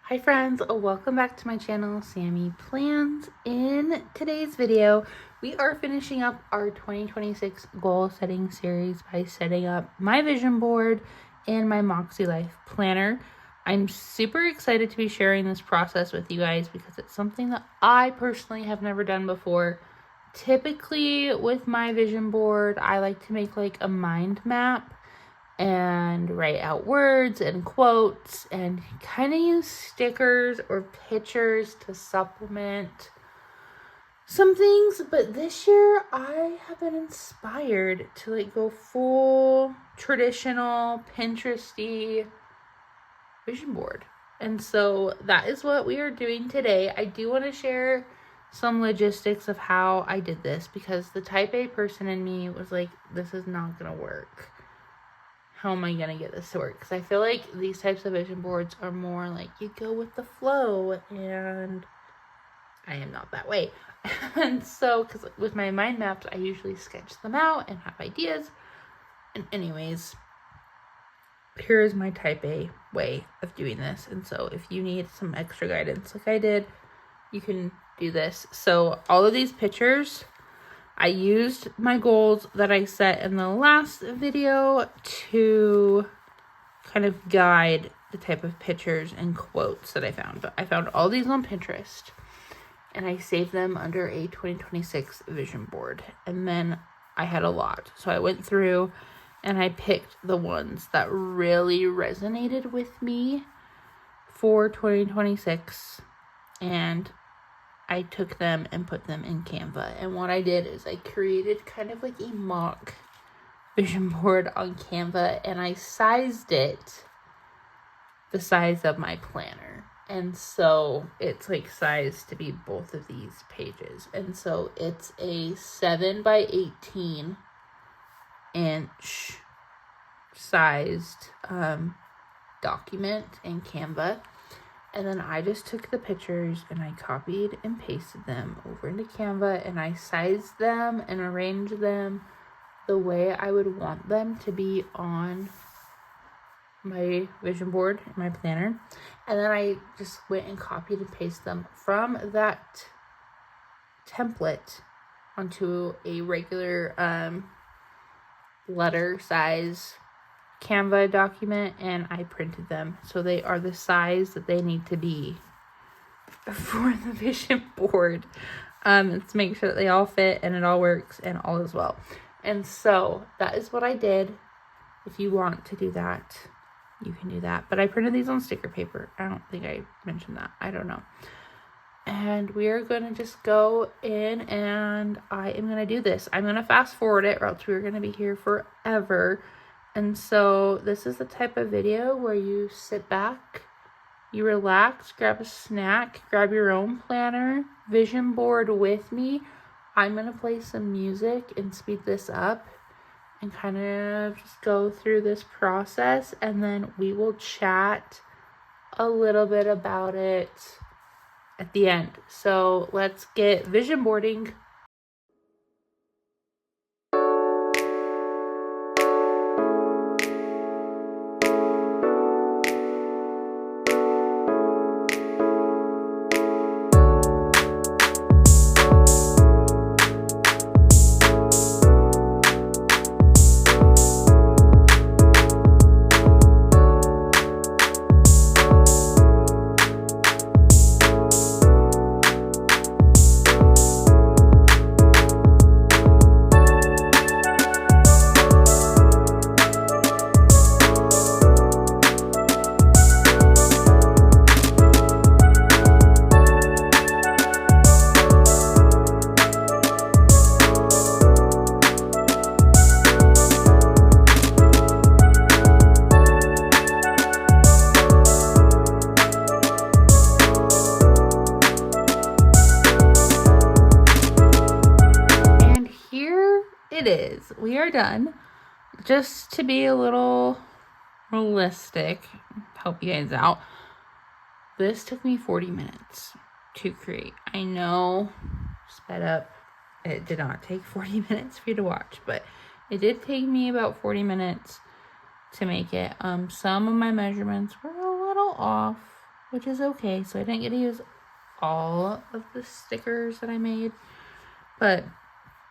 Hi friends, welcome back to my channel, Sammy Plans. In today's video, we are finishing up our 2026 goal setting series by setting up my vision board and my MäksēLife planner. I'm super excited to be sharing this process with you guys because it's something that I personally have never done before. Typically with my vision board, I like to make like a mind map and write out words and quotes and kind of use stickers or pictures to supplement some things. But this year I have been inspired to like go full traditional Pinteresty vision board. And so that is what we are doing today. I do want to share some logistics of how I did this because the type A person in me was like, this is not going to work. How am I going to get this to work? Because I feel like these types of vision boards are more like you go with the flow, and I am not that way. And so, because with my mind maps, I usually sketch them out and have ideas. And anyways, here's my type A way of doing this. And so if you need some extra guidance like I did, you can do this. So all of these pictures, I used my goals that I set in the last video to kind of guide the type of pictures and quotes that I found. But I found all these on Pinterest and I saved them under a 2026 vision board. And then I had a lot. So I went through and I picked the ones that really resonated with me for 2026. And I took them and put them in Canva. And what I did is I created kind of like a mock vision board on Canva, and I sized it the size of my planner. And so it's like sized to be both of these pages. And so it's a 7 by 18 inch sized document in Canva. And then I just took the pictures and I copied and pasted them over into Canva, and I sized them and arranged them the way I would want them to be on my vision board, my planner. And then I just went and copied and pasted them from that template onto a regular letter size Canva document, and I printed them so they are the size that they need to be for the vision board, to make sure that they all fit and it all works and all is well. And so that is what I did. If you want to do that, you can do that, but I printed these on sticker paper. I don't think I mentioned that. I don't know. And we are going to just go in and I am going to do this. I'm going to fast forward it or else we're going to be here forever. And so this is the type of video where you sit back, you relax, grab a snack, grab your own planner, vision board with me. I'm going to play some music and speed this up and kind of just go through this process. And then we will chat a little bit about it at the end. So let's get vision boarding. It is. We are done. Just to be a little realistic, help you guys out, this took me 40 minutes to create. I know, sped up, it did not take 40 minutes for you to watch, but it did take me about 40 minutes to make it. Some of my measurements were a little off, which is okay. So I didn't get to use all of the stickers that I made, but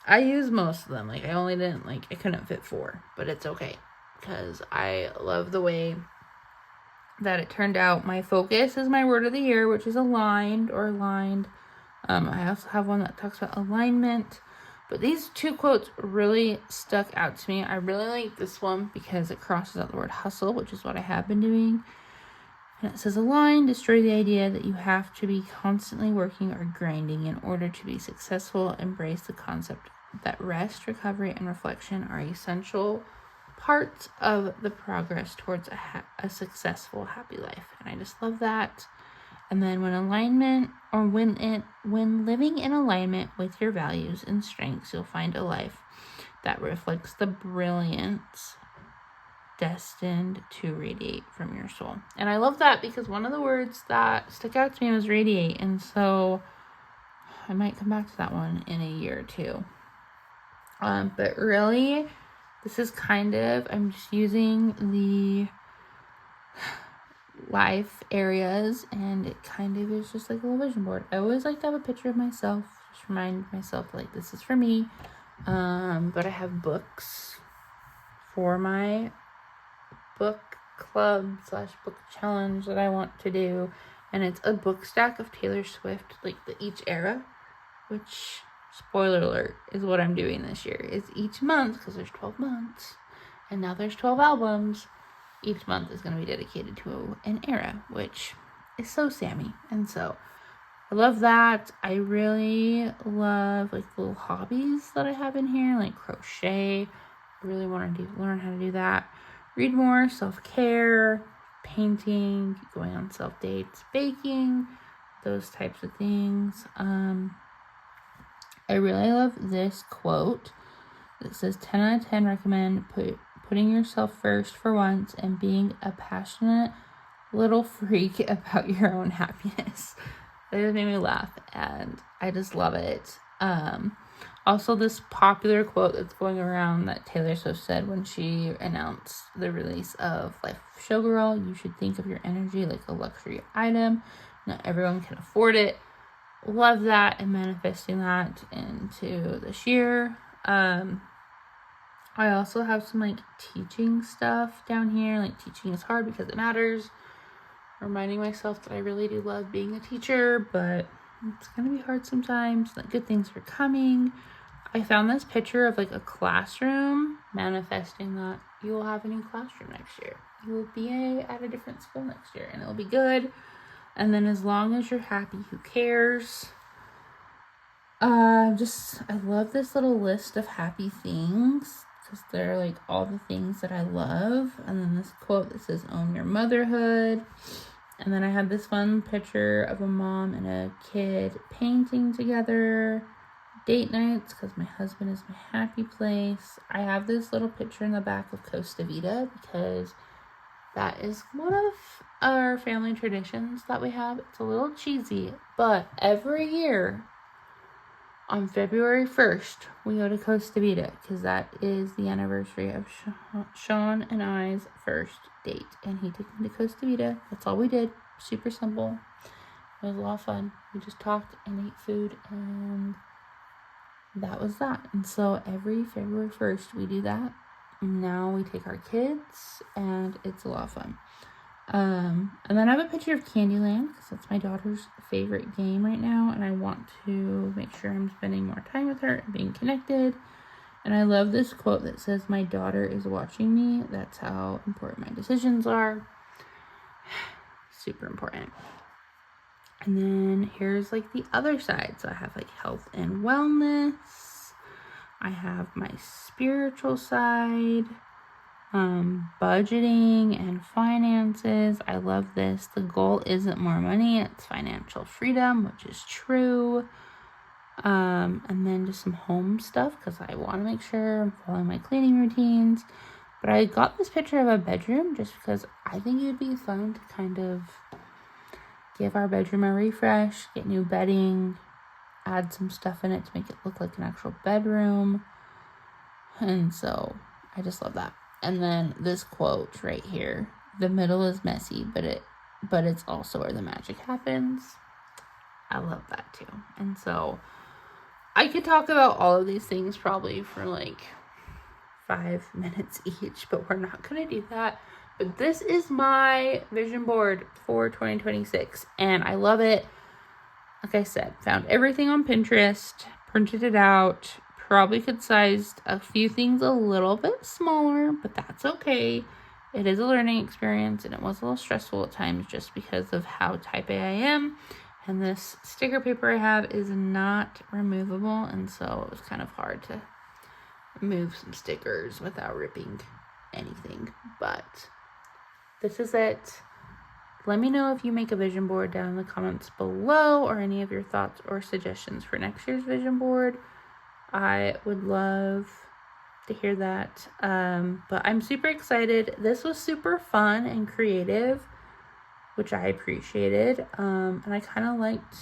I used most of them. Like, I only didn't, like, I couldn't fit 4, but it's okay because I love the way that it turned out. My focus is my word of the year, which is aligned or aligned. I also have one that talks about alignment, but these 2 quotes really stuck out to me. I really like this one because it crosses out the word hustle, which is what I have been doing. And it says, align, destroy the idea that you have to be constantly working or grinding in order to be successful. Embrace the concept that rest, recovery, and reflection are essential parts of the progress towards a successful, happy life. And I just love that. And then when living in alignment with your values and strengths, you'll find a life that reflects the brilliance destined to radiate from your soul. And I love that because one of the words that stuck out to me was radiate. And so I might come back to that one in a year or 2. But really, this is kind of, I'm just using the life areas, and it kind of is just like a little vision board. I always like to have a picture of myself, just remind myself like this is for me. But I have books for my book club / book challenge that I want to do, and it's a book stack of Taylor Swift, like each era, which, spoiler alert, is what I'm doing this year. Is each month, because there's 12 months and now there's 12 albums, each month is going to be dedicated to an era, which is so Sammy. And so I love that. I really love like little hobbies that I have in here, like crochet. I really want to learn how to do that. Read more, self-care, painting, going on self-dates, baking, those types of things. I really love this quote that says 10 out of 10 recommend putting yourself first for once and being a passionate little freak about your own happiness. That just made me laugh, and I just love it. Also, this popular quote that's going around that Taylor Swift said when she announced the release of Life of Showgirl: you should think of your energy like a luxury item. Not everyone can afford it. Love that, and manifesting that into this year. I also have some like teaching stuff down here. Like, teaching is hard because it matters. Reminding myself that I really do love being a teacher, but it's going to be hard sometimes. Like, good things are coming. I found this picture of like a classroom, manifesting that you will have a new classroom next year. You will be at a different school next year, and it'll be good. And then as long as you're happy, who cares? I love this little list of happy things because they're like all the things that I love. And then this quote that says, own your motherhood. And then I have this fun picture of a mom and a kid painting together. Date nights, because my husband is my happy place. I have this little picture in the back of Costa Vida because that is one of our family traditions that we have. It's a little cheesy, but every year on February 1st, we go to Costa Vida because that is the anniversary of Sean and I's first date. And he took me to Costa Vida. That's all we did. Super simple. It was a lot of fun. We just talked and ate food, and that was that. And so every February 1st, we do that. Now we take our kids, and it's a lot of fun. And then I have a picture of Candyland because that's my daughter's favorite game right now, and I want to make sure I'm spending more time with her and being connected. And I love this quote that says, my daughter is watching me. That's how important my decisions are. Super important. And then here's like the other side. So I have like health and wellness. I have my spiritual side. Budgeting and finances. I love this. The goal isn't more money, it's financial freedom, which is true. And then just some home stuff because I want to make sure I'm following my cleaning routines. But I got this picture of a bedroom just because I think it would be fun to kind of give our bedroom a refresh, get new bedding, add some stuff in it to make it look like an actual bedroom. And so I just love that. And then this quote right here, the middle is messy, but it but it's also where the magic happens. I love that too. And so I could talk about all of these things probably for like 5 minutes each, but we're not going to do that. But this is my vision board for 2026, and I love it. Like I said, found everything on Pinterest, printed it out, probably could size a few things a little bit smaller, but that's okay. It is a learning experience, and it was a little stressful at times just because of how type A I am. And this sticker paper I have is not removable, and so it was kind of hard to remove some stickers without ripping anything. But this is it. Let me know if you make a vision board down in the comments below, or any of your thoughts or suggestions for next year's vision board. I would love to hear that. But I'm super excited. This was super fun and creative, which I appreciated. And I kind of liked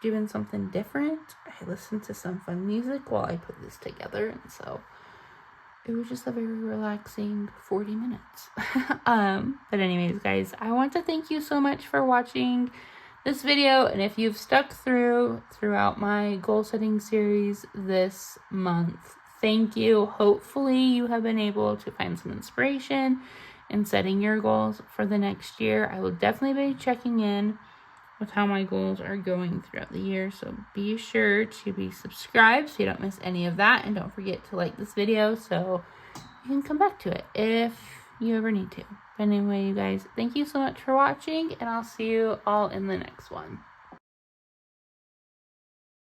doing something different. I listened to some fun music while I put this together, and so it was just a very relaxing 40 minutes. But anyways, guys, I want to thank you so much for watching this video. And if you've stuck throughout my goal setting series this month, thank you. Hopefully you have been able to find some inspiration in setting your goals for the next year. I will definitely be checking in with how my goals are going throughout the year. So be sure to be subscribed so you don't miss any of that. And don't forget to like this video so you can come back to it if you ever need to. But anyway, you guys, thank you so much for watching, and I'll see you all in the next one.